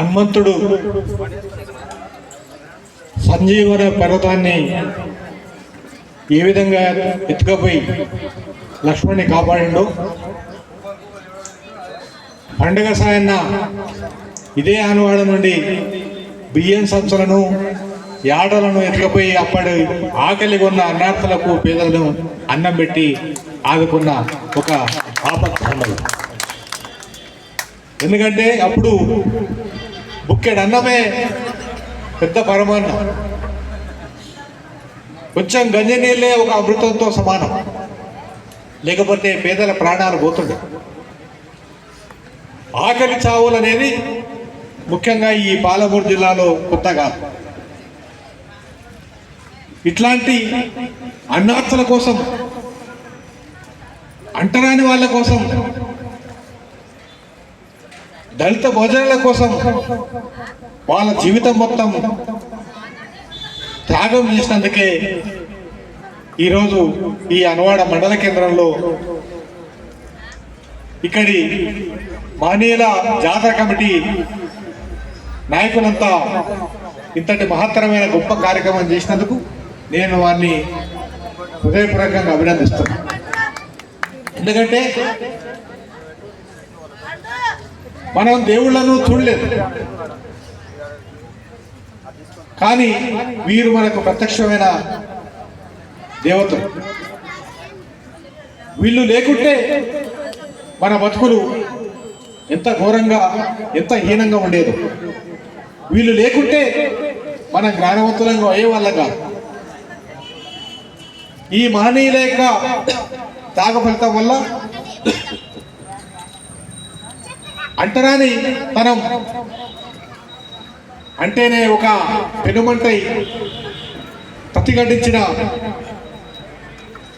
హనుమంతుడు సంజీవన పర్వతాన్ని ఏ విధంగా ఎత్తుకపోయి లక్ష్మణ్ణి కాపాడిండో, పండుగ సాయన్న ఇదే ఆనవాడ నుండి బియ్యం సంచులను యాడలను ఎత్తుకపోయి అప్పటి ఆకలి ఉన్న అన్నార్థులకు పేదలను అన్నం పెట్టి ఆదుకున్న ఒక ఆపత్కాండలు. ఎందుకంటే అప్పుడు బుక్కెడు అన్నమే పెద్ద పరమాన్నం, కొంచెం గంజి నీళ్ళే ఒక అమృతంతో సమానం, లేకపోతే పేదల ప్రాణాలు పోతుండే. ఆకలి చావులు అనేది ముఖ్యంగా ఈ పాలమూరు జిల్లాలో కొత్త కాదు. ఇట్లాంటి అన్నార్థుల కోసం, అంటరాని వాళ్ళ కోసం, దళిత భోజనాల కోసం వాళ్ళ జీవితం మొత్తం త్యాగం చేసినందుకే ఈరోజు ఈ అనువాడ మండల కేంద్రంలో ఇక్కడి మానీయుల జాతర కమిటీ నాయకులంతా ఇంతటి మహత్తరమైన గొప్ప కార్యక్రమం చేసినందుకు నేను వారిని హృదయపూర్వకంగా అభినందిస్తున్నాను. ఎందుకంటే మనం దేవుళ్లను చూడలేదు, కానీ వీరు మనకు ప్రత్యక్షమైన దేవతలు. వీళ్ళు లేకుంటే మన బతుకులు ఎంత ఘోరంగా, ఎంత హీనంగా ఉండేది. వీళ్ళు లేకుంటే మన జ్ఞానవంతులంగా అయ్యే వాళ్ళం కాదు. ఈ మహనీయుల యొక్క త్యాగ ఫలితం వల్ల అంటరాని తనం అంటేనే ఒక పెనుమంటై ప్రతిఘటించిన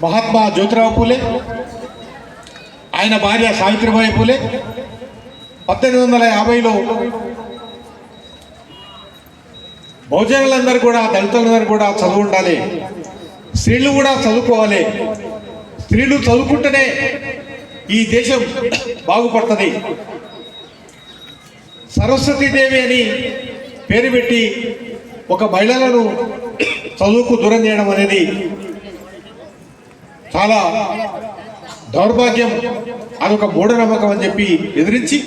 మహాత్మా జ్యోతిరావు పూలే, ఆయన భార్య సావిత్రిబాయి పూలే 1850లో బహుజనులందరూ కూడా, దళితులందరూ కూడా చదువు ఉండాలి, స్త్రీలు కూడా చదువుకోవాలి, స్త్రీలు చదువుకుంటేనే ఈ దేశం బాగుపడుతుంది, సరస్వతీదేవి అని పేరు పెట్టి ఒక మహిళలను చదువుకు దూరం చేయడం అనేది చాలా దౌర్భాగ్యం, అదొక మూఢనమ్మకం అని చెప్పి ఎదిరించి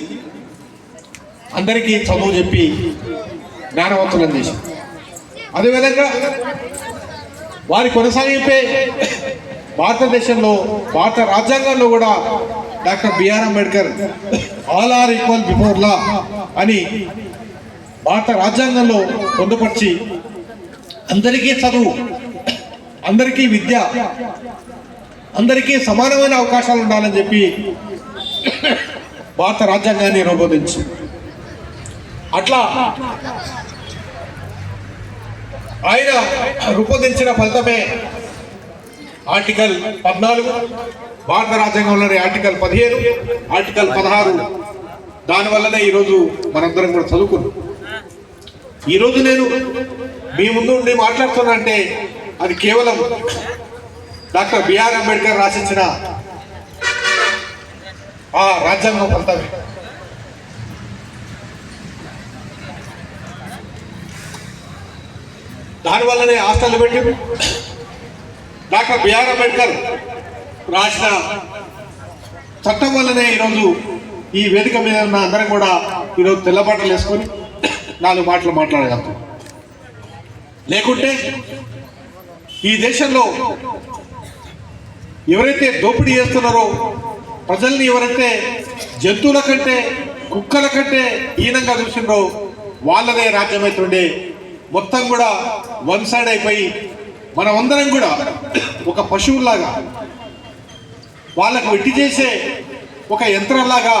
అందరికీ చదువు చెప్పి జ్ఞానవంతులను చేసి, అదేవిధంగా వారి కొనసాగింపే భారతదేశంలో, భారత రాజ్యాంగంలో కూడా doctor B R Ambedkar all are equal before law అని భారత రాజ్యాంగంలో పొందుపరిచి అందరికీ చదువు, అందరికీ విద్య, అందరికీ సమానమైన అవకాశాలు ఉండాలని చెప్పి భారత రాజ్యాంగాన్ని రూపొందించి, అట్లా ఆయన రూపొందించిన ఫలితమే ఆర్టికల్ 14, భారత రాజ్యాంగంలోని ఆర్టికల్ 15, ఆర్టికల్ 16. దానివల్లనే ఈరోజు మనందరం కూడా చదువుకున్నాం. ఈరోజు నేను మీ ముందు ఉండి మాట్లాడుతున్నా అంటే అది కేవలం డాక్టర్ బిఆర్ అంబేద్కర్ రాసించిన ఆ రాజ్యాంగం ఫలితమే. దానివల్లనే హాస్టల్ పెట్టి డాక్టర్ బిఆర్ అంబేద్కర్ రాసిన చట్టం వల్లనే ఈరోజు ఈ వేదిక మీద ఉన్న అందరం కూడా ఈరోజు తెల్లబట్టలు వేసుకొని 4 మాటలు మాట్లాడగలుగుతాం. లేకుంటే ఈ దేశంలో ఎవరైతే దోపిడీ చేస్తున్నారో, ప్రజల్ని ఎవరైతే జంతువుల కంటే, కుక్కల కంటే హీనంగా చూసినారో వాళ్ళదే రాజ్యమైతుండే, మొత్తం కూడా వన్ సైడ్ అయిపోయి మనమందరం కూడా ఒక పశువులాగా, వాళ్ళకు వెట్టి చేసే ఒక యంత్రంలాగా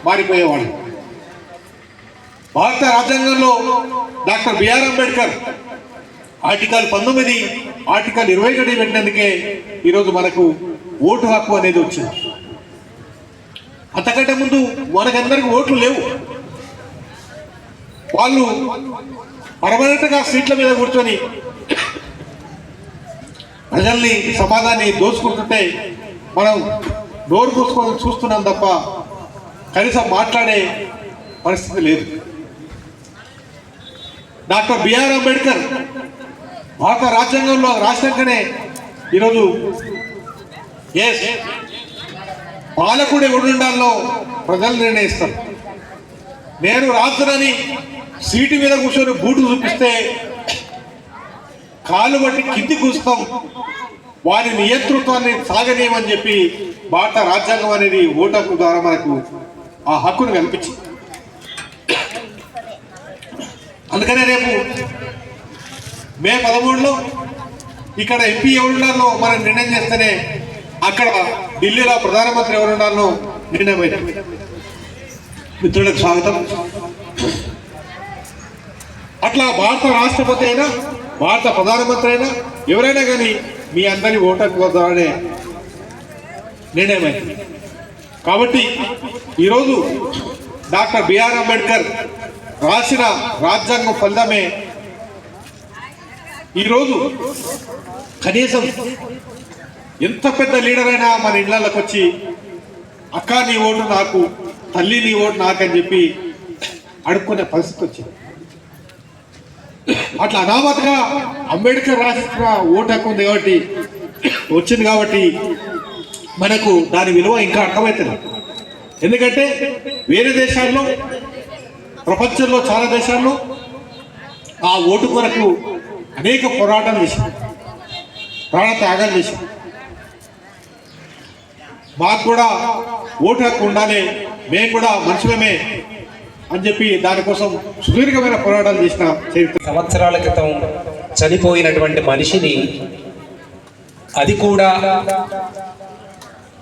మారిపోయేవాడు. భారత రాజ్యాంగంలో doctor B R Ambedkar article 19, article 21 పెట్టినందుకే ఈరోజు మనకు ఓటు హక్కు అనేది వచ్చింది. అంతకంటే ముందు మనకందరికి ఓట్లు లేవు. వాళ్ళు పర్మనెంట్గా సీట్ల మీద కూర్చొని ప్రజల్ని, సమాజాన్ని దోచుకుంటుంటే మనం డోర్ కూసుకొని చూస్తున్నాం తప్ప కనీసం మాట్లాడే పరిస్థితి లేదు. డాక్టర్ బిఆర్ అంబేద్కర్ భారత రాజ్యాంగంలో రాసినాకనే ఈరోజు పాలకుడు ఎవడుండాలో ప్రజలు నిర్ణయిస్తారు. నేను రాత్రని సీటు మీద కూర్చొని బూటు చూపిస్తే కాలు బట్టి కింది కూస్తాం, వారి నియంతృత్వాన్ని సాగనీయమని చెప్పి భారత రాజ్యాంగం అనేది ఓటు హక్కు ద్వారా మనకు ఆ హక్కును కల్పించింది. అందుకనే రేపు మే 13లో ఇక్కడ ఎంపీ ఎవరున్నారో మనం నిర్ణయం చేస్తేనే అక్కడ ఢిల్లీలో ప్రధానమంత్రి ఎవరున్నారో నిర్ణయం అయింది. మిత్రులకు స్వాగతం. అట్లా భారత రాష్ట్రపతి అయినా భారత ప్రధానమంత్రి అయినా ఎవరైనా కానీ మీ అందరి ఓటు హక్కు ద్వారానే నిర్ణయం అయింది. కాబట్టి ఈరోజు డాక్టర్ బిఆర్ అంబేద్కర్ రాసిన రాజ్యాంగం ఫలితమే ఈరోజు కనీసం ఎంత పెద్ద లీడర్ అయినా మన ఇళ్లలోకి వచ్చి అక్క నీ ఓటు నాకు, తల్లి నీ ఓటు నాకని చెప్పి అడుక్కునే పరిస్థితి వచ్చింది. అట్లా అనామతగా అంబేద్కర్ రాసిన ఓటు హక్కు ఉంది కాబట్టి వచ్చింది కాబట్టి మనకు దాని విలువ ఇంకా అర్థమవుతుంది. ఎందుకంటే వేరే దేశాల్లో, ప్రపంచంలో చాలా దేశాల్లో ఆ ఓటు కొరకు అనేక పోరాటాలు చేశారు, ప్రాణ త్యాగాలు చేశారు. మాకు కూడా ఓటు హక్కు ఉండాలి, మేము కూడా మనుషులమే అని చెప్పి దానికోసం సుదీర్ఘమైన పోరాటాలు చేసిన చరిత్ర. సంవత్సరాల క్రితం చనిపోయినటువంటి మనిషిని, అది కూడా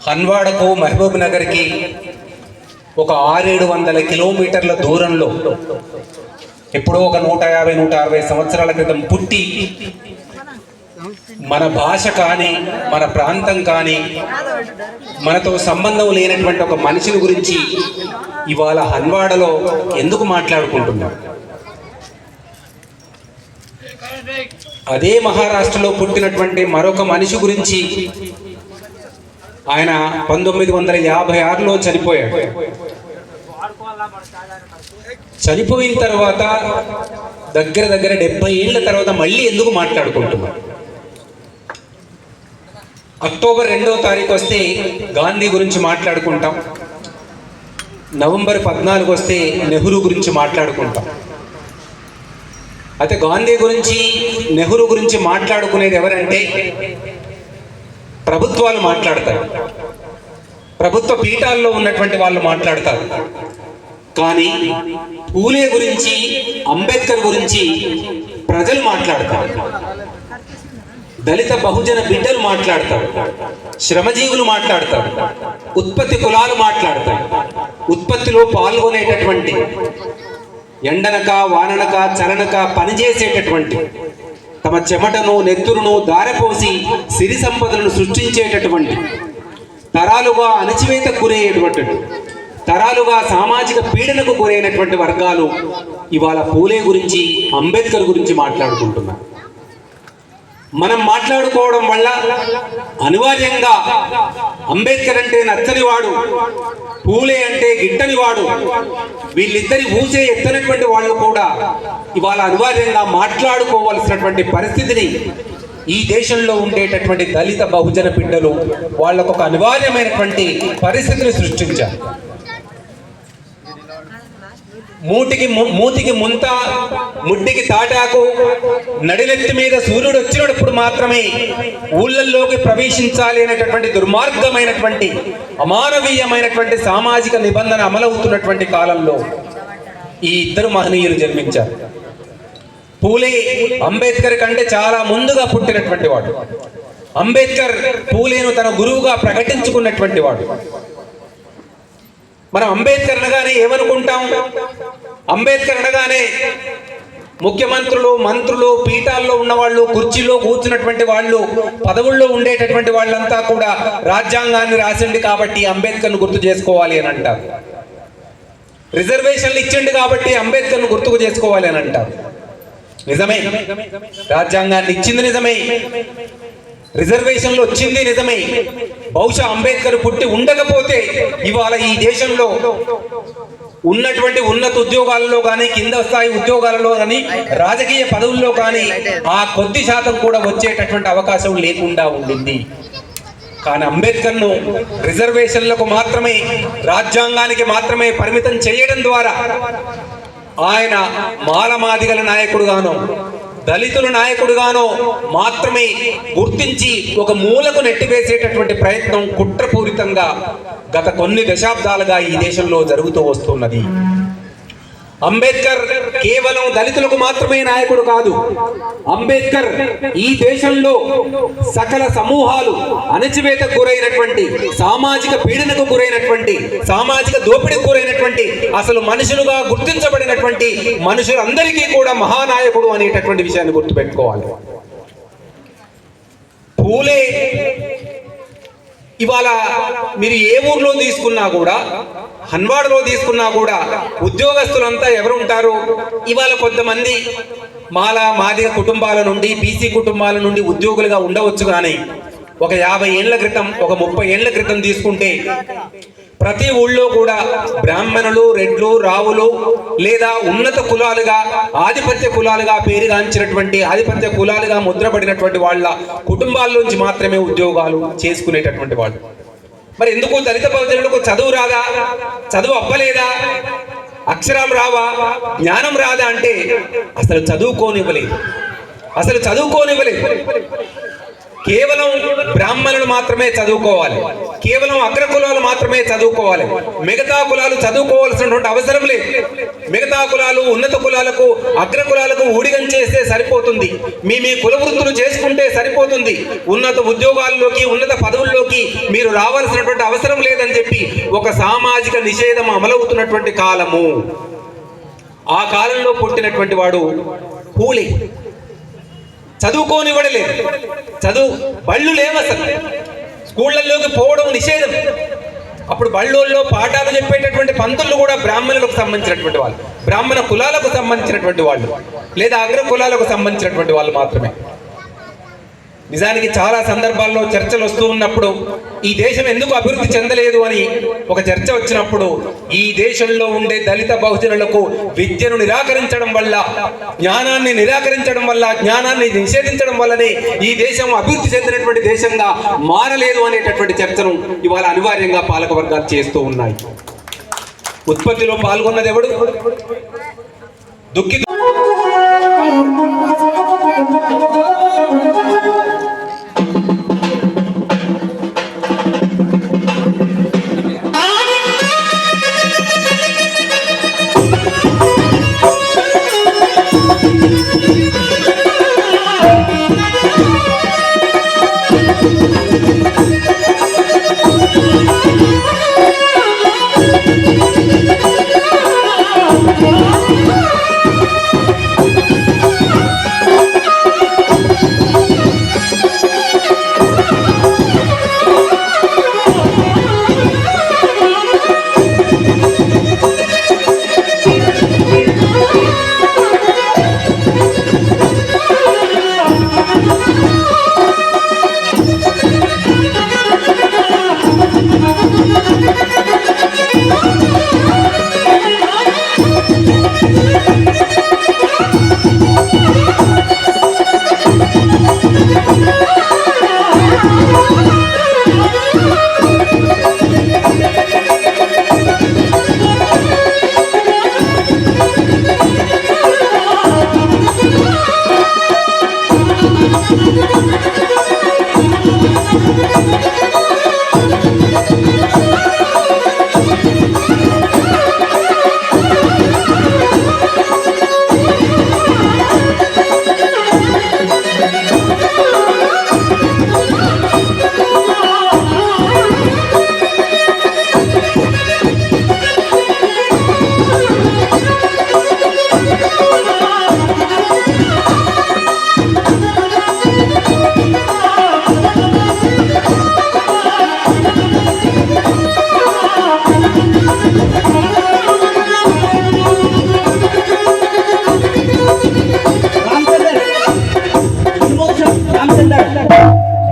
హన్వాడకు మహబూబ్ నగర్కి ఒక 600-700 కిలోమీటర్ల దూరంలో ఎప్పుడో ఒక 150-160 సంవత్సరాల క్రితం పుట్టి మన భాష కానీ మన ప్రాంతం కానీ మనతో సంబంధం లేనటువంటి ఒక మనిషిని గురించి ఇవాళ హన్వాడలో ఎందుకు మాట్లాడుకుంటున్నాం? అదే మహారాష్ట్రలో పుట్టినటువంటి మరొక మనిషి గురించి ఆయన 1956లో చనిపోయాడు. చనిపోయిన తర్వాత దగ్గర 70 ఏళ్ల తర్వాత మళ్ళీ ఎందుకు మాట్లాడుకుంటున్నాం? అక్టోబర్ 2వ తారీఖు వస్తే గాంధీ గురించి మాట్లాడుకుంటాం, నవంబర్ 14 వస్తే నెహ్రూ గురించి మాట్లాడుకుంటాం. అయితే గాంధీ గురించి, నెహ్రూ గురించి మాట్లాడుకునేది ఎవరంటే ప్రభుత్వాలు మాట్లాడతారు, ప్రభుత్వ పీఠాల్లో ఉన్నటువంటి వాళ్ళు మాట్లాడతారు. కానీ పూలే గురించి, అంబేద్కర్ గురించి ప్రజలు మాట్లాడతారు, దళిత బహుజన బిడ్డలు మాట్లాడతారు, శ్రమజీవులు మాట్లాడతారు, ఉత్పత్తి కులాలు మాట్లాడతారు, ఉత్పత్తిలో పాల్గొనేటటువంటి, ఎండనక వాననక చలనక పనిచేసేటటువంటి, తమ చెమటను నెత్తురును దారపోసి సిరి సంపదలను సృష్టించేటటువంటి, తరాలుగా అణచివేతకు గురయ్యేటువంటి, తరాలుగా సామాజిక పీడనకు గురైనటువంటి వర్గాలు ఇవాళ పూలే గురించి, అంబేద్కర్ గురించి మాట్లాడుకుంటున్నారు. మనం మాట్లాడుకోవడం వల్ల అనివార్యంగా అంబేద్కర్ అంటే నచ్చనివాడు, పూలే అంటే గిట్టనివాడు, వీళ్ళిద్దరి ఊసే ఎత్తనటువంటి వాళ్ళు కూడా ఇవాళ అనివార్యంగా మాట్లాడుకోవాల్సినటువంటి పరిస్థితిని ఈ దేశంలో ఉండేటటువంటి దళిత బహుజన బిడ్డలు వాళ్ళకు ఒక అనివార్యమైనటువంటి పరిస్థితిని సృష్టించారు. మూతికి ముంత, ముడ్డికి తాటాకు, నడినెత్తి మీద సూర్యుడు వచ్చినప్పుడు మాత్రమే ఊళ్ళల్లోకి ప్రవేశించాలి అనేటటువంటి దుర్మార్గమైనటువంటి, అమానవీయమైనటువంటి సామాజిక నిబంధన అమలవుతున్నటువంటి కాలంలో ఈ ఇద్దరు మహనీయులు జన్మించారు. పూలే అంబేద్కర్ కంటే చాలా ముందుగా పుట్టినటువంటి వాడు. అంబేద్కర్ పూలేను తన గురువుగా ప్రకటించుకున్నటువంటి వాడు. మనం అంబేద్కర్ అనగానే ఏమనుకుంటాం? అంబేద్కర్ అనగానే ముఖ్యమంత్రులు, మంత్రులు, పీఠాల్లో ఉన్నవాళ్ళు, కుర్చీలో కూర్చున్నటువంటి వాళ్ళు, పదవుల్లో ఉండేటటువంటి వాళ్ళంతా కూడా రాజ్యాంగాన్ని రాసింది కాబట్టి అంబేద్కర్ను గుర్తు చేసుకోవాలి అని అంటారు. రిజర్వేషన్లు ఇచ్చిండు కాబట్టి అంబేద్కర్ను గుర్తుకు చేసుకోవాలి అని అంటారు. నిజమే, రాజ్యాంగాన్ని ఇచ్చింది నిజమే, రిజర్వేషన్లు వచ్చింది నిజమే. బహుశా అంబేద్కర్ పుట్టి ఉండకపోతే ఇవాళ ఈ దేశంలో ఉన్నటువంటి ఉన్నత ఉద్యోగాలలో కానీ కింద స్థాయి ఉద్యోగాలలో కానీ రాజకీయ పదవుల్లో కానీ ఆ కొద్ది శాతం కూడా వచ్చేటటువంటి అవకాశం లేకుండా ఉండింది. కానీ అంబేద్కర్ను రిజర్వేషన్లకు మాత్రమే, రాజ్యాంగానికి మాత్రమే పరిమితం చేయడం ద్వారా ఆయన మాలమాదిగల నాయకుడుగానో దళితుల నాయకుడుగానో మాత్రమే గుర్తించి ఒక మూలకు నెట్టివేసేటటువంటి ప్రయత్నం కుట్రపూరితంగా గత కొన్ని దశాబ్దాలుగా ఈ దేశంలో జరుగుతూ వస్తున్నది. అంబేద్కర్ కేవలం దళితులకు మాత్రమే నాయకుడు కాదు. అంబేద్కర్ ఈ దేశంలో సకల సమూహాలు అణచివేతకు గురైనటువంటి, సామాజిక పీడనకు గురైనటువంటి, సామాజిక దోపిడీకి గురైనటువంటి, అసలు మనుషులుగా గుర్తించబడినటువంటి మనుషులందరికీ కూడా మహానాయకుడు అనేటటువంటి విషయాన్ని గుర్తుపెట్టుకోవాలి. పూలే ఇవాళ మీరు ఏ ఊర్లో తీసుకున్నా కూడా, హన్వాడలో తీసుకున్నా కూడా ఉద్యోగస్తులంతా ఎవరు ఉంటారు? ఇవాళ కొంతమంది మాదిగ కుటుంబాల నుండి, బీసీ కుటుంబాల నుండి ఉద్యోగులుగా ఉండవచ్చు. కానీ ఒక 50 ఏళ్ల క్రితం, ఒక 30 ఏళ్ల క్రితం తీసుకుంటే ప్రతి ఊళ్ళో కూడా బ్రాహ్మణులు, రెడ్లు, రావులు లేదా ఉన్నత కులాలుగా, ఆధిపత్య కులాలుగా పేరుగాంచినటువంటి, ఆధిపత్య కులాలుగా ముద్రపడినటువంటి వాళ్ళ కుటుంబాల్లోంచి మాత్రమే ఉద్యోగాలు చేసుకునేటటువంటి వాళ్ళు. మరి ఎందుకు దళిత బహుజనులకు చదువు రాదా? చదువు అవ్వలేదా? అక్షరాలు రావా? జ్ఞానం రాదా అంటే అసలు చదువుకోనివ్వలేదు. కేవలం బ్రాహ్మణులు మాత్రమే చదువుకోవాలి, కేవలం అగ్ర కులాలు మాత్రమే చదువుకోవాలి, మిగతా కులాలు చదువుకోవాల్సినటువంటి అవసరం లేదు. మిగతా కులాలు ఉన్నత కులాలకు, అగ్ర కులాలకు ఊడిగం చేస్తే సరిపోతుంది, మీ కుల వృత్తులు చేసుకుంటే సరిపోతుంది, ఉన్నత ఉద్యోగాల్లోకి, ఉన్నత పదవుల్లోకి మీరు రావాల్సినటువంటి అవసరం లేదని చెప్పి ఒక సామాజిక నిషేధం అమలవుతున్నటువంటి కాలము. ఆ కాలంలో పుట్టినటువంటి వాడు పూలే. చదువుకోనివ్వడలేదు. బళ్ళు లేవు, అసలు స్కూళ్ళల్లోకి పోవడం నిషేధం. అప్పుడు బళ్ళోల్లో పాఠాలు చెప్పేటటువంటి పంతులు కూడా బ్రాహ్మణులకు సంబంధించినటువంటి వాళ్ళు, బ్రాహ్మణ కులాలకు సంబంధించినటువంటి వాళ్ళు, లేదా అగ్ర కులాలకు సంబంధించినటువంటి వాళ్ళు మాత్రమే. నిజానికి చాలా సందర్భాల్లో చర్చలు వస్తూ ఉన్నప్పుడు ఈ దేశం ఎందుకు అభివృద్ధి చెందలేదు అని ఒక చర్చ వచ్చినప్పుడు, ఈ దేశంలో ఉండే దళిత బహుజనులకు విద్యను నిరాకరించడం వల్ల, జ్ఞానాన్ని నిరాకరించడం వల్ల, జ్ఞానాన్ని నిషేధించడం వల్లనే ఈ దేశం అభివృద్ధి చెందినటువంటి దేశంగా మారలేదు అనేటటువంటి చర్చను ఇవాళ అనివార్యంగా పాలక వర్గాలు చేస్తూ ఉన్నాయి. ఉత్పత్తిలో పాల్గొన్నది ఎవడు? దుఃఖి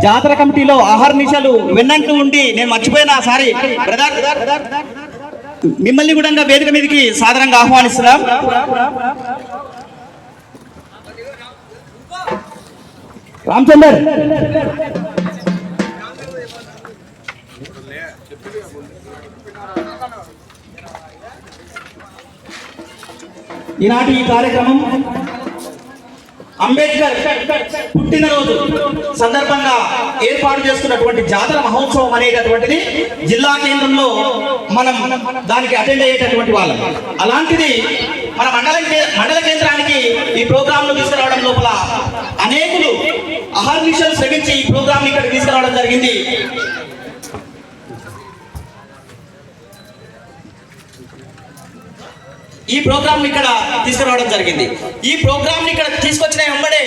జాతర కమిటీలో ఆహార నిశాలు విన్నంటూ ఉండి నేను మర్చిపోయినా, సారీ బ్రదర్. మిమ్మల్ని కూడా వేదిక మీదకి సాదరంగా ఆహ్వానిస్తున్నాం. రామచందర్ ఈనాటి ఈ కార్యక్రమం అంబేద్కర్ పుట్టినరోజు సందర్భంగా ఏర్పాటు చేస్తున్నటువంటి జాతర మహోత్సవం అనేటటువంటిది జిల్లా కేంద్రంలో మనం దానికి అటెండ్ అయ్యేటటువంటి వాళ్ళం. అలాంటిది మన మండల కేంద్రానికి ఈ ప్రోగ్రామ్ ను తీసుకురావడం లోపల అనేకులు అహర్నిశలు శ్రమించి ఈ ప్రోగ్రామ్ ఇక్కడ తీసుకురావడం జరిగింది. ఈ ప్రోగ్రామ్ ఇక్కడ తీసుకురావడం జరిగింది. ఈ ప్రోగ్రామ్ ఇక్కడ తీసుకొచ్చిన వెంబడే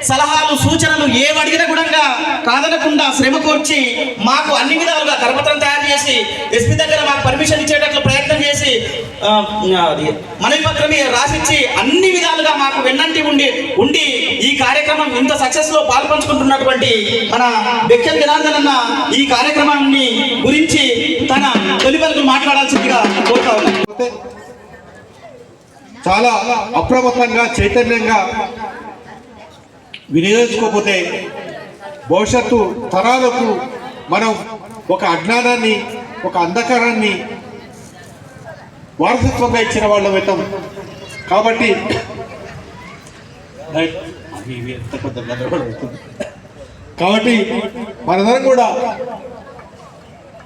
సలహాలు సూచనలు ఏమడిగినా కూడా కాదనకుండా శ్రమ కోర్చి మాకు అన్ని విధాలుగా కరపత్రం తయారు చేసి ఎస్పీ దగ్గర మాకు పర్మిషన్ ఇచ్చేటట్లు ప్రయత్నం చేసి మనవి పత్రం రాసిచ్చి అన్ని విధాలుగా మాకు వెన్నంటి ఉండి ఈ కార్యక్రమం ఇంత సక్సెస్ లో పాల్పంచుకుంటున్నటువంటి మన బెక్కల్ జనార్దన్ అన్న ఈ కార్యక్రమాన్ని గురించి తన తొలి పలుకులు మాట్లాడాల్సిందిగా కోరుతా ఉన్నాను. చాలా అప్రమత్తంగా చైతన్యంగా వినియోగించుకోకపోతే భవిష్యత్తు తరాలకు మనం ఒక అజ్ఞానాన్ని, ఒక అంధకారాన్ని వారసత్వంగా ఇచ్చిన వాళ్ళం అవుతాం. కాబట్టి మనందరం కూడా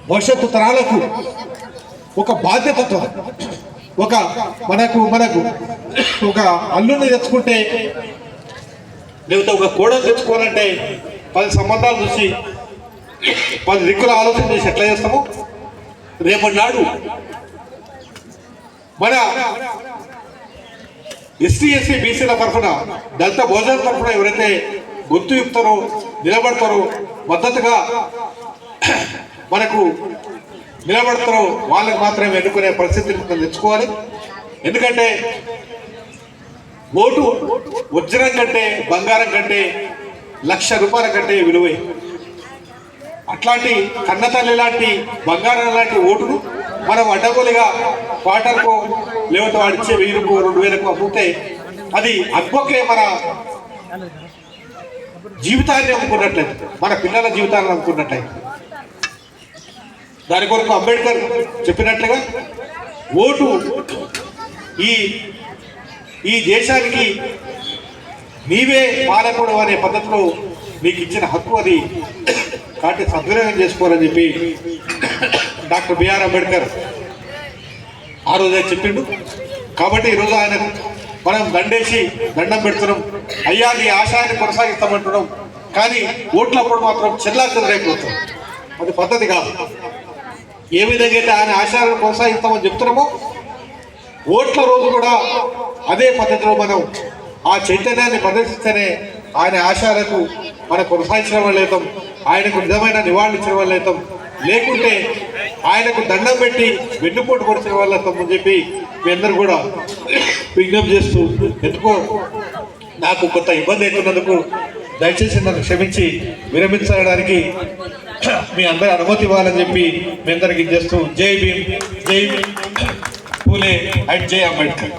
భవిష్యత్తు తరాలకు ఒక బాధ్యతతో మనకు ఒక అల్లుని తెచ్చుకుంటే లేకపోతే ఒక కోడలు తెచ్చుకోవాలంటే 10 సంబంధాలు చూసి 10 దిక్కుల ఆలోచన చేసి ఎట్లా చేస్తామో రేపటి నాడు మన ఎస్టీ బీసీల తరఫున దళిత భోజన తరఫున ఎవరైతే గొంతు యుక్తారో నిలబడతారో మద్దతుగా మనకు నిలబడతారో వాళ్ళకి మాత్రమే ఎన్నుకునే పరిస్థితిని తెచ్చుకోవాలి. ఎందుకంటే ఓటు వజ్రం కంటే బంగారం కంటే ₹1,00,000 కంటే విలువే. అట్లాంటి కన్నతల్లి లాంటి బంగారం లాంటి ఓటును మనం అడ్డగోలుగా క్వార్టర్కో లేకపోతే వాడిచ్చే 1000కో 2000కో అమ్ముతే అది అగ్గొకే మన జీవితాన్ని అమ్ముకున్నట్లయితే, మన పిల్లల జీవితాన్ని అమ్ముకున్నట్లయితే. దాని కొరకు అంబేద్కర్ చెప్పినట్లుగా ఓటు ఈ దేశానికి నీవే పాలకుడు అనే పద్ధతిలో నీకు ఇచ్చిన హక్కు, అది కాబట్టి సద్వినియోగం చేసుకోవాలని చెప్పి డాక్టర్ బిఆర్ అంబేద్కర్ ఆ రోజే చెప్పిండు. కాబట్టి ఈరోజు ఆయన మనం దండేసి దండం పెడుతున్నాం, అయ్యా నీ ఆశయాన్ని కొనసాగిస్తామంటున్నాం. కానీ ఓట్లప్పుడు మాత్రం చెల్లా చెదరైపోతాం. అది పద్ధతి కాదు. ఏ విధంగా అయితే ఆయన ఆశయాలను కొనసాగిస్తామని చెప్తున్నామో ఓట్ల రోజు కూడా అదే పద్ధతిలో మనం ఆ చైతన్యాన్ని ప్రదర్శిస్తేనే ఆయన ఆశయాలకు మనం కొనసాగించిన వాళ్ళు అవుతాం, ఆయనకు నిజమైన నివాళులు ఇచ్చిన వాళ్ళు అవుతాం. లేకుంటే ఆయనకు దండం పెట్టి వెన్నుపోటు పొడిచిన వాళ్ళు అవుతాం అని చెప్పి మీ అందరూ కూడా విజ్ఞప్తి చేస్తూ, ఎందుకో నాకు కొంత ఇబ్బంది అవుతున్నందుకు దయచేసి నన్ను క్షమించి విరమించడానికి మీ అందరి అనుమతి ఇవ్వాలని చెప్పి మీ అందరికి చేస్తూ జై భీమ్, జై పూలే అండ్ జై అంబేద్కర్.